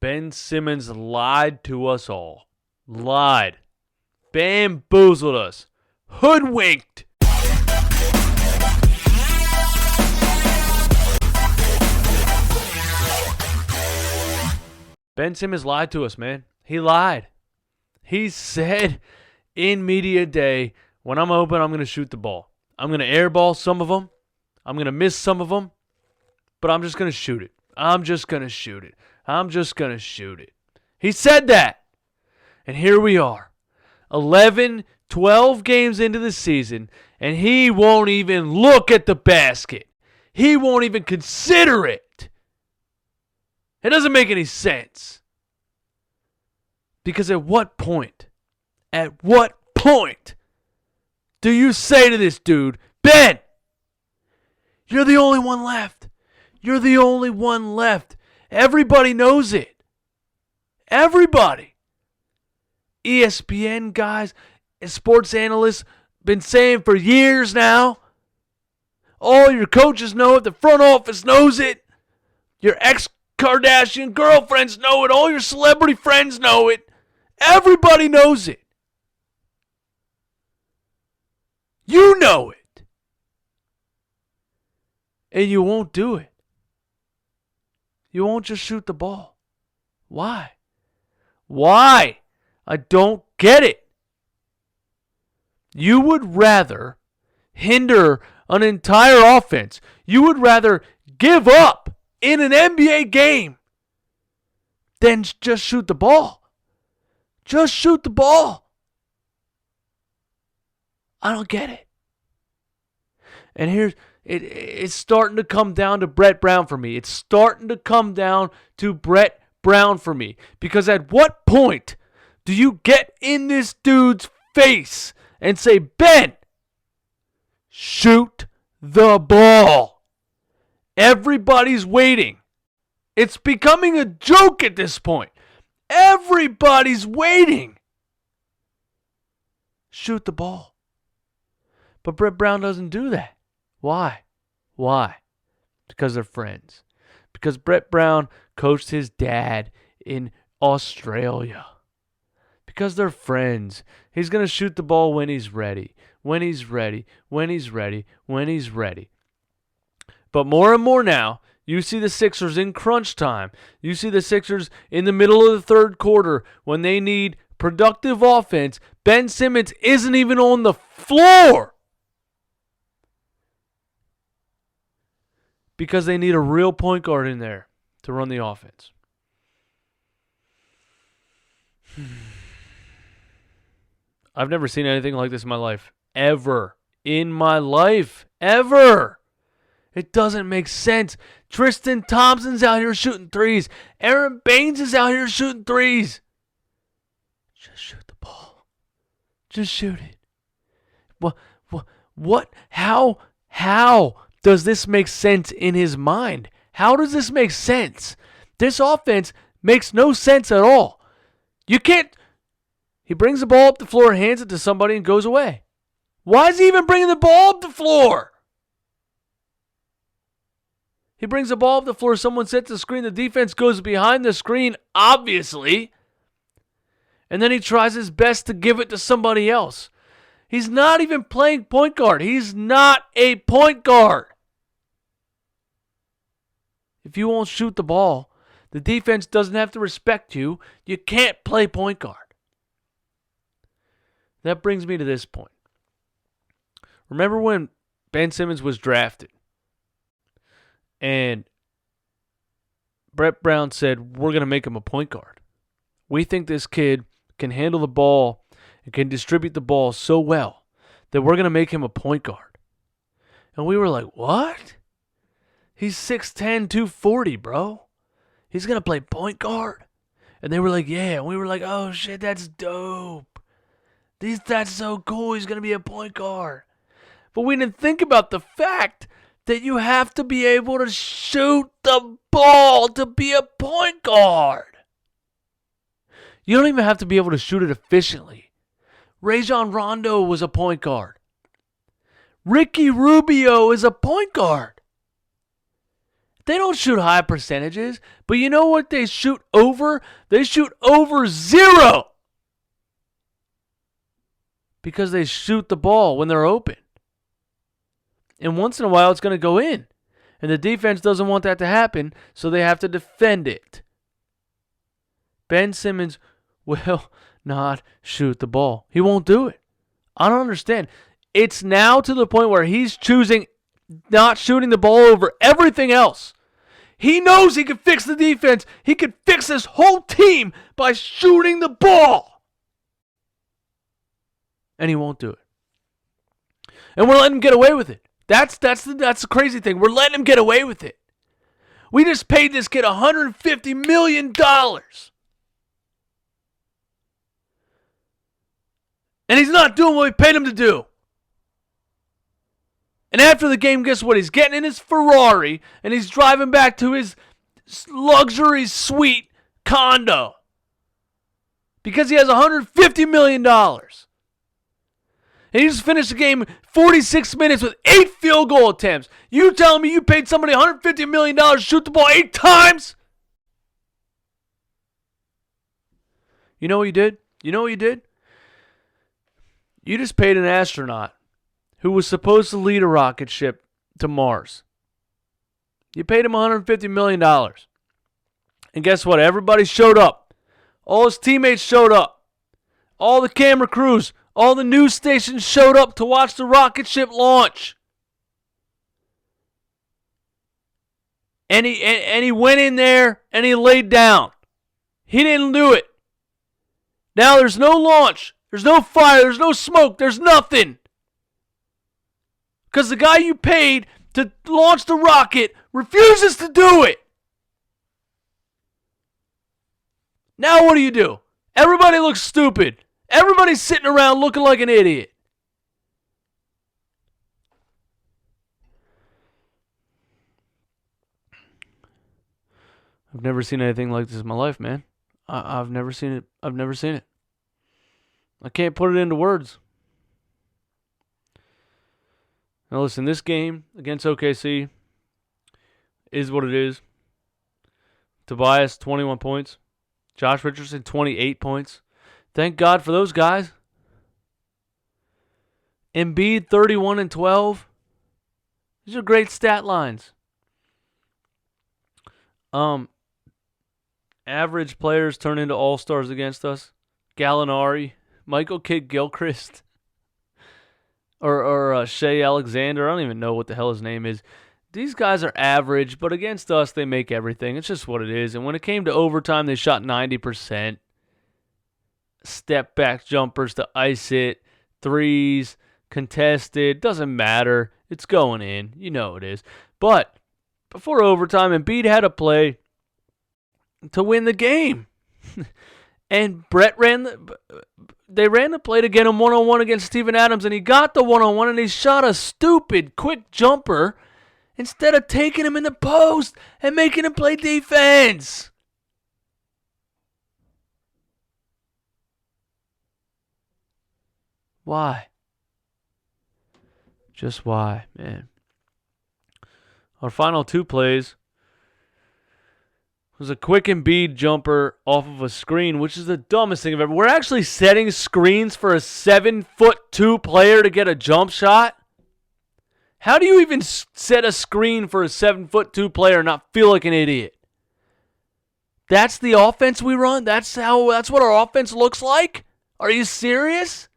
Ben Simmons lied to us all. Lied. Bamboozled us. Hoodwinked. Ben Simmons lied to us, man. He lied. He said in media day, when I'm open, I'm going to shoot the ball. I'm going to airball some of them. I'm going to miss some of them. But I'm just going to shoot it. I'm just going to shoot it. I'm just going to shoot it. He said that. And here we are. 11, 12 games into the season, and he won't even look at the basket. He won't even consider it. It doesn't make any sense. Because at what point do you say to this dude, Ben, you're the only one left. You're the only one left. Everybody knows it. Everybody. ESPN guys, sports analysts, been saying for years now. All your coaches know it. The front office knows it. Your ex-Kardashian girlfriends know it. All your celebrity friends know it. Everybody knows it. You know it. And you won't do it. You won't just shoot the ball. Why? Why? I don't get it. You would rather hinder an entire offense. You would rather give up in an NBA game than just shoot the ball. Just shoot the ball. I don't get it. And here's it's starting to come down to Brett Brown for me. It's starting to come down to Brett Brown for me. Because at what point do you get in this dude's face and say, Ben, shoot the ball? Everybody's waiting. It's becoming a joke at this point. Everybody's waiting. Shoot the ball. But Brett Brown doesn't do that. Why? Why? Because they're friends. Because Brett Brown coached his dad in Australia. Because they're friends. He's going to shoot the ball when he's ready. When he's ready. When he's ready. When he's ready. But more and more now, you see the Sixers in crunch time. You see the Sixers in the middle of the third quarter when they need productive offense. Ben Simmons isn't even on the floor. Because they need a real point guard in there to run the offense. I've never seen anything like this in my life. Ever. In my life. Ever. It doesn't make sense. Tristan Thompson's out here shooting threes. Aaron Baines is out here shooting threes. Just shoot the ball. Just shoot it. What? How does this make sense in his mind? How does this make sense? This offense makes no sense at all. You can't. He brings the ball up the floor, hands it to somebody, and goes away. Why is he even bringing the ball up the floor? He brings the ball up the floor, someone sets the screen, the defense goes behind the screen, obviously. And then he tries his best to give it to somebody else. He's not even playing point guard. He's not a point guard. If you won't shoot the ball, the defense doesn't have to respect you. You can't play point guard. That brings me to this point. Remember when Ben Simmons was drafted? And Brett Brown said, we're going to make him a point guard. We think this kid can handle the ball and can distribute the ball so well that we're going to make him a point guard. And we were like, what? He's 6'10", 240, bro. He's going to play point guard? And they were like, yeah. And we were like, oh, shit, that's dope. That's so cool. He's going to be a point guard. But we didn't think about the fact that you have to be able to shoot the ball to be a point guard. You don't even have to be able to shoot it efficiently. Rajon Rondo was a point guard. Ricky Rubio is a point guard. They don't shoot high percentages, but you know what they shoot over? They shoot over 0. Because they shoot the ball when they're open. And once in a while, it's going to go in. And the defense doesn't want that to happen, so they have to defend it. Ben Simmons will not shoot the ball. He won't do it. I don't understand. It's now to the point where he's choosing not shooting the ball over everything else. He knows he can fix the defense. He can fix this whole team by shooting the ball. And he won't do it. And we're letting him get away with it. That's the crazy thing. We're letting him get away with it. We just paid this kid $150 million. And he's not doing what we paid him to do. And after the game, guess what? He's getting in his Ferrari and he's driving back to his luxury suite condo. Because he has $150 million. And he just finished the game 46 minutes with 8 field goal attempts. You telling me you paid somebody $150 million to shoot the ball 8 times? You know what you did? You just paid an astronaut who was supposed to lead a rocket ship to Mars. You paid him $150 million. And guess what? Everybody showed up. All his teammates showed up. All the camera crews, all the news stations showed up to watch the rocket ship launch. And he went in there and he laid down. He didn't do it. Now there's no launch. There's no fire. There's no smoke. There's nothing. Because the guy you paid to launch the rocket refuses to do it. Now what do? Everybody looks stupid. Everybody's sitting around looking like an idiot. I've never seen anything like this in my life, man. I've never seen it. I can't put it into words. Now listen, this game against OKC is what it is. Tobias, 21 points. Josh Richardson, 28 points. Thank God for those guys. Embiid, 31 and 12. These are great stat lines. Average players turn into all-stars against us. Gallinari, Michael Kidd-Gilchrist, or Shea Alexander. I don't even know what the hell his name is. These guys are average, but against us, they make everything. It's just what it is. And when it came to overtime, they shot 90%. Step back jumpers to ice it. Threes, contested. Doesn't matter. It's going in. You know it is. But before overtime, Embiid had a play to win the game. And Brett ran the play to get him one-on-one against Steven Adams, and he got the one-on-one, and he shot a stupid quick jumper instead of taking him in the post and making him play defense. Why? Just why, man? Our final 2 plays was a quick Embiid jumper off of a screen, which is the dumbest thing I've ever. We're actually setting screens for a 7'2" player to get a jump shot. How do you even set a screen for a 7'2" player and not feel like an idiot? That's the offense we run? That's what our offense looks like? Are you serious?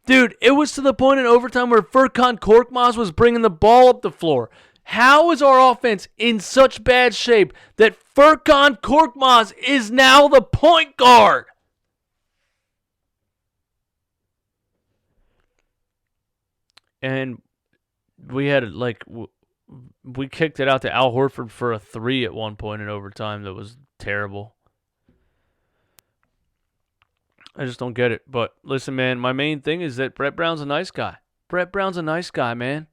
Dude, it was to the point in overtime where Furkan Korkmaz was bringing the ball up the floor. How is our offense in such bad shape that Furkan Korkmaz is now the point guard? And we had we kicked it out to Al Horford for a 3 at one point in overtime that was terrible. I just don't get it. But listen, man, my main thing is that Brett Brown's a nice guy. Brett Brown's a nice guy, man.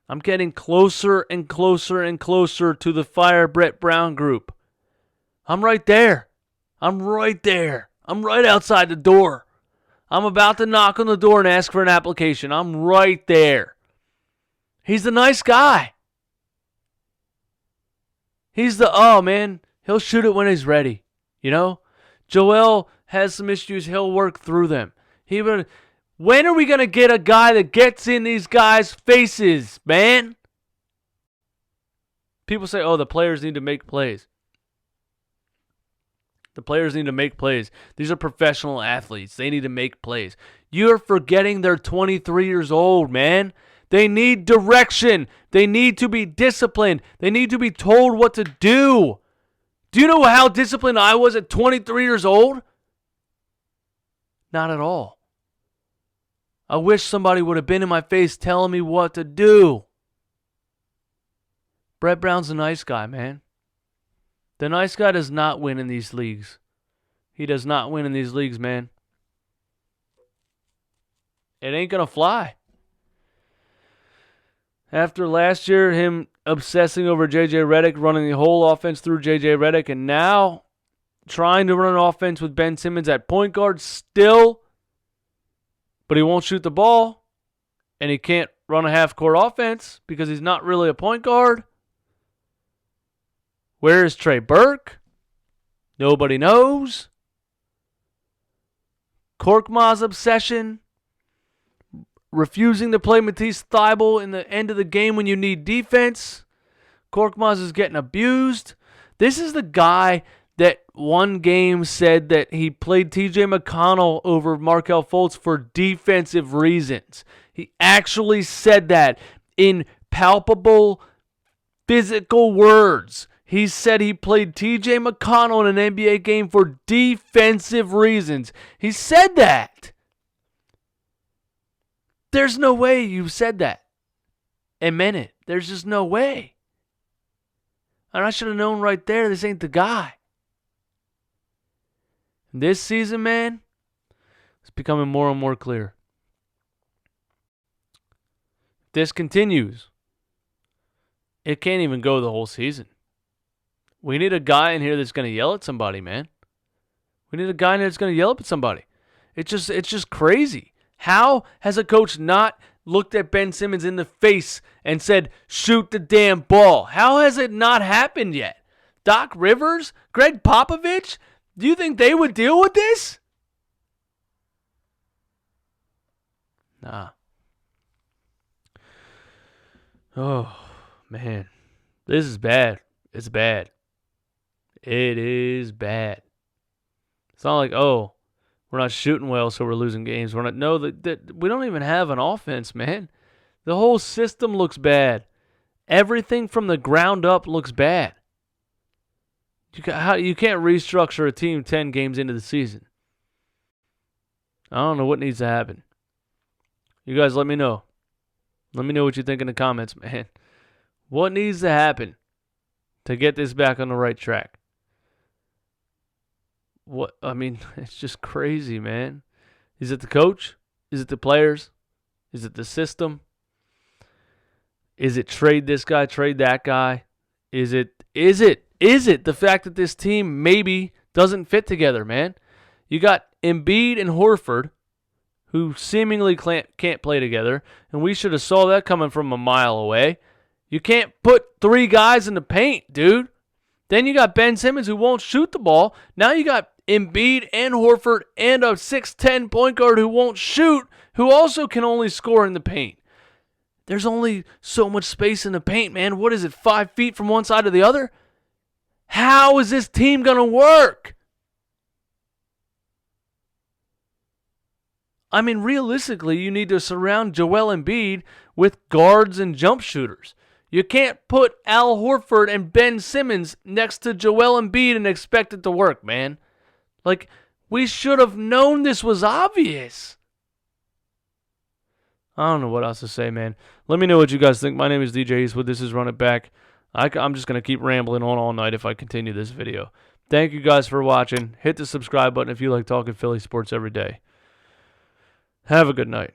I'm getting closer and closer and closer to the Fire Brett Brown group. I'm right there. I'm right outside the door. I'm about to knock on the door and ask for an application. I'm right there. He's a nice guy. He's man, he'll shoot it when he's ready. You know? Joel has some issues. He'll work through them. When are we going to get a guy that gets in these guys' faces, man? People say, the players need to make plays. The players need to make plays. These are professional athletes. They need to make plays. You're forgetting they're 23 years old, man. They need direction. They need to be disciplined. They need to be told what to do. Do you know how disciplined I was at 23 years old? Not at all. I wish somebody would have been in my face telling me what to do. Brett Brown's a nice guy, man. The nice guy does not win in these leagues. He does not win in these leagues, man. It ain't going to fly. After last year, him obsessing over J.J. Redick, running the whole offense through J.J. Redick, and now trying to run an offense with Ben Simmons at point guard still, but he won't shoot the ball, and he can't run a half-court offense because he's not really a point guard. Where is Trey Burke? Nobody knows. Korkmaz's obsession. Refusing to play Matisse Thybulle in the end of the game when you need defense. Korkmaz is getting abused. This is the guy that one game said that he played TJ McConnell over Markelle Fultz for defensive reasons. He actually said that in palpable, physical words. He said he played TJ McConnell in an NBA game for defensive reasons. He said that. There's no way you said that and meant it. There's just no way. And I should have known right there this ain't the guy. This season, man, it's becoming more and more clear. If this continues, it can't even go the whole season. We need a guy in here that's going to yell at somebody, man. We need a guy in here that's going to yell at somebody. It's just crazy. How has a coach not looked at Ben Simmons in the face and said, shoot the damn ball? How has it not happened yet? Doc Rivers? Greg Popovich? Do you think they would deal with this? Nah. Oh, man. This is bad. It's bad. It is bad. It's not like, we're not shooting well, so we're losing games. We don't even have an offense, man. The whole system looks bad. Everything from the ground up looks bad. You can't restructure a team 10 games into the season. I don't know what needs to happen. You guys let me know. Let me know what you think in the comments, man. What needs to happen to get this back on the right track? It's just crazy, man. Is it the coach? Is it the players? Is it the system? Is it trade this guy, trade that guy? Is it the fact that this team maybe doesn't fit together, man? You got Embiid and Horford, who seemingly can't play together, and we should have saw that coming from a mile away. You can't put three guys in the paint, dude. Then you got Ben Simmons, who won't shoot the ball. Now you got Embiid and Horford and a 6'10 point guard who won't shoot, who also can only score in the paint. There's only so much space in the paint, man. What is it, 5 feet from one side to the other? How is this team going to work? Realistically, you need to surround Joel Embiid with guards and jump shooters. You can't put Al Horford and Ben Simmons next to Joel Embiid and expect it to work, man. We should have known this was obvious. I don't know what else to say, man. Let me know what you guys think. My name is DJ Eastwood. This is Run It Back. I'm just going to keep rambling on all night if I continue this video. Thank you guys for watching. Hit the subscribe button if you like talking Philly sports every day. Have a good night.